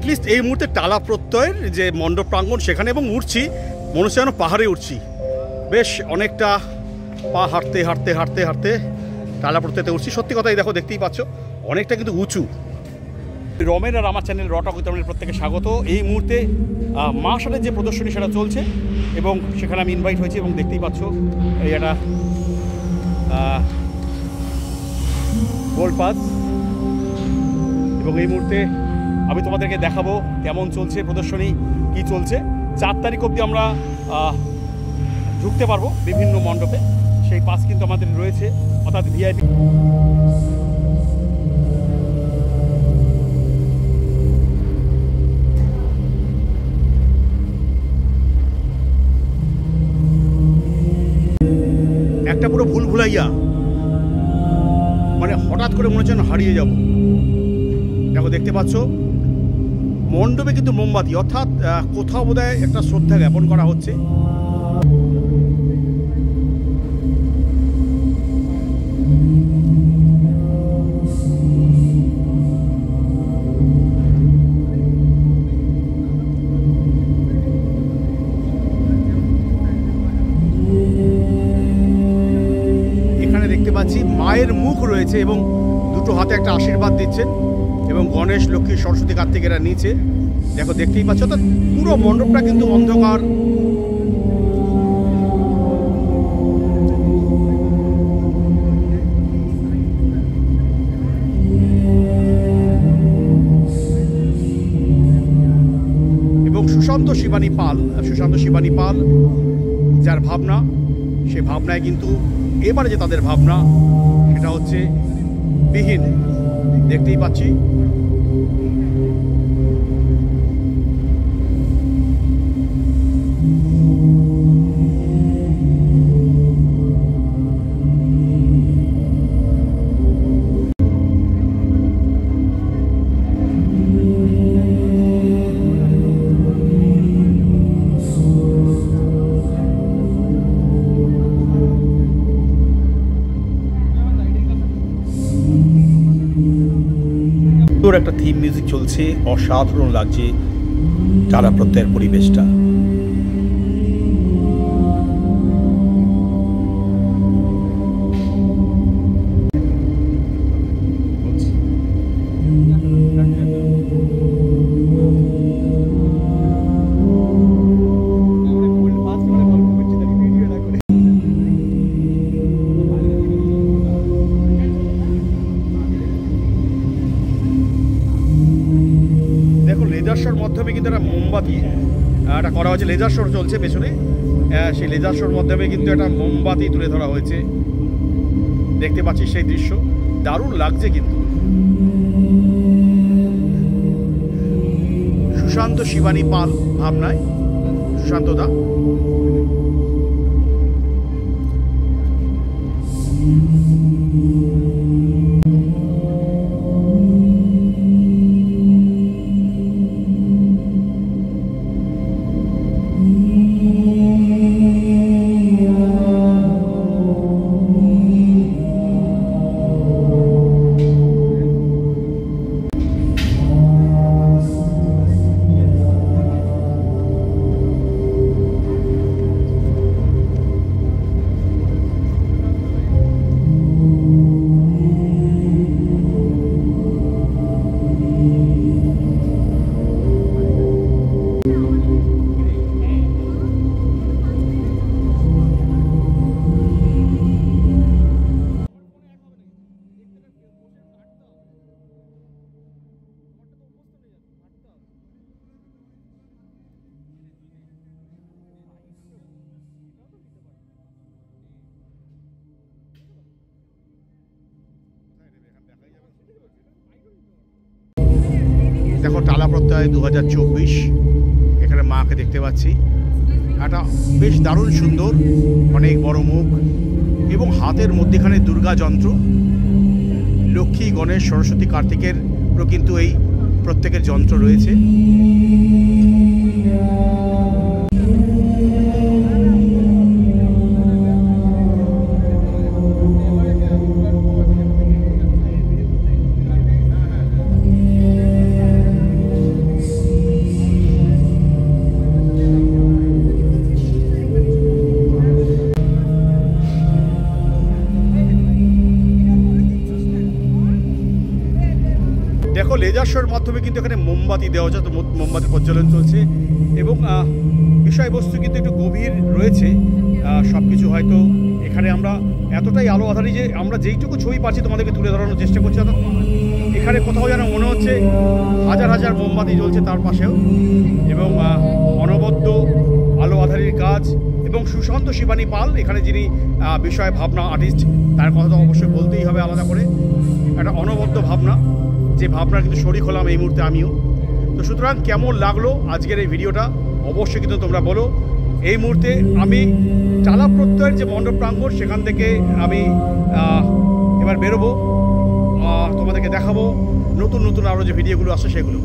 At least এই মুহূর্তে টালা প্রত্যয়ের যে মণ্ডপ প্রাঙ্গণ সেখানে, এবং উঠছি মনে হচ্ছে যেন পাহাড়ে উঠছি। বেশ অনেকটা পা হাঁটতে হাঁটতে হাঁটতে হাঁটতে টালা প্রত্যয়তে উঠছি। সত্যি কথাই দেখো, দেখতেই পাচ্ছ অনেকটা কিন্তু উঁচু। রমের আর আমার চ্যানেল র টক উইথ রমের প্রত্যেকে স্বাগত। এই মুহূর্তে মাসালের যে প্রদর্শনী সেটা চলছে এবং সেখানে আমি ইনভাইট হয়েছি এবং দেখতেই পাচ্ছ এই একটা গোল্ড পাস, এবং এই মুহূর্তে আমি তোমাদেরকে দেখাবো কেমন চলছে প্রদর্শনী, কি চলছে। 4 তারিখ অবধি আমরা ঢুকতে পারবো বিভিন্ন মণ্ডপে, সেই পাস কিন্তু আমাদের রয়েছে, অর্থাৎ ভিআইপি। একটা পুরো ভুল ভুলাইয়া, মানে হঠাৎ করে মনে হচ্ছে হারিয়ে যাব। দেখো দেখতে পাচ্ছ মণ্ডপে কিন্তু মোমবাতি, অর্থাৎ কোথাও বোধহয় একটা শ্রদ্ধা জ্ঞাপন করা হচ্ছে। এখানে দেখতে পাচ্ছি মায়ের মুখ রয়েছে এবং দুটো হাতে একটা আশীর্বাদ দিচ্ছেন, এবং গণেশ, লক্ষ্মী, সরস্বতী, কার্তিকেরা নিচে। দেখো দেখতেই পাচ্ছ, অর্থাৎ পুরো মণ্ডপটা কিন্তু অন্ধকার। এবং সুশান্ত শিবানী পাল যার ভাবনা, সে ভাবনায় কিন্তু এবারে যে তাদের ভাবনা সেটা হচ্ছে বিহীন। দেখতেই পাচ্ছি একটা থিম মিউজিক চলছে, অসাধারণ লাগছে টালা প্রত্যয়ের পরিবেশটা। লেজার শোর মাধ্যমে কিন্তু একটা মোমবাতি একটা করা হয়েছে, লেজার শো চলছে পেছনে, সেই লেজার শোর মাধ্যমে কিন্তু একটা মোমবাতি তুলে ধরা হয়েছে। দেখতে পাচ্ছি সেই দৃশ্য, দারুণ লাগছে কিন্তু। সুশান্ত শিবানী পাল ভাবনায়, সুশান্ত দা। দেখো টালা প্রত্যয় 2024, এখানে মাকে দেখতে পাচ্ছি। একটা বেশ দারুণ সুন্দর, অনেক বড় মুখ এবং হাতের মধ্যেখানে দুর্গা যন্ত্র, লক্ষ্মী, গণেশ, সরস্বতী, কার্তিকের কিন্তু এই প্রত্যেকের যন্ত্র রয়েছে। দেখো লেজার শোর মাধ্যমে কিন্তু এখানে মোমবাতি দেওয়া হচ্ছে, তো মোমবাতির প্রজ্বলন চলছে এবং বিষয়বস্তু কিন্তু একটু গভীর রয়েছে। সব কিছু হয়তো এখানে আমরা এতটাই আলো আধারি যে আমরা যেইটুকু ছবি পাচ্ছি তোমাদেরকে তুলে ধরানোর চেষ্টা করছি। এখানে কোথাও যেন মনে হচ্ছে হাজার হাজার মোমবাতি জ্বলছে তার পাশেও, এবং অনবদ্য আলো আধারির কাজ। এবং সুশান্ত শিবানী পাল এখানে যিনি বিষয় ভাবনা আর্টিস্ট, তার কথা তো অবশ্যই বলতেই হবে আলাদা করে। একটা অনবদ্য ভাবনা, যে ভাবনার কিন্তু শরিক হলাম এই মুহূর্তে আমিও। তো সুতরাং কেমন লাগলো আজকের এই ভিডিওটা অবশ্যই কিন্তু তোমরা বলো। এই মুহূর্তে আমি টালা প্রত্যয়ের যে মণ্ডপ প্রাঙ্গণ সেখান থেকে আমি এবার বেরোবো, তোমাদেরকে দেখাবো নতুন নতুন আরও যে ভিডিওগুলো আসছে সেগুলো।